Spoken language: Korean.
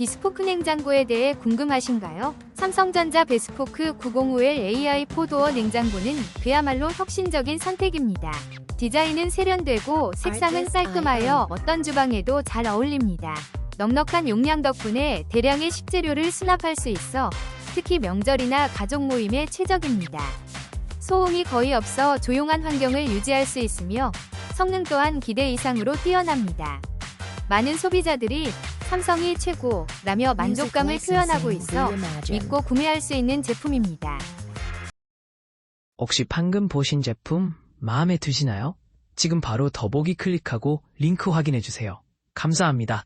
비스포크 냉장고에 대해 궁금하신가요? 삼성전자 베스포크 905L AI 4도어 냉장고는 그야말로 혁신적인 선택입니다. 디자인은 세련되고 색상은 깔끔하여 어떤 주방에도 잘 어울립니다. 넉넉한 용량 덕분에 대량의 식재료를 수납할 수 있어 특히 명절이나 가족 모임에 최적입니다. 소음이 거의 없어 조용한 환경을 유지할 수 있으며 성능 또한 기대 이상으로 뛰어납니다. 많은 소비자들이 삼성이 최고라며 만족감을 표현하고 있어 믿고 구매할 수 있는 제품입니다. 혹시 방금 보신 제품 마음에 드시나요? 지금 바로 더보기 클릭하고 링크 확인해주세요. 감사합니다.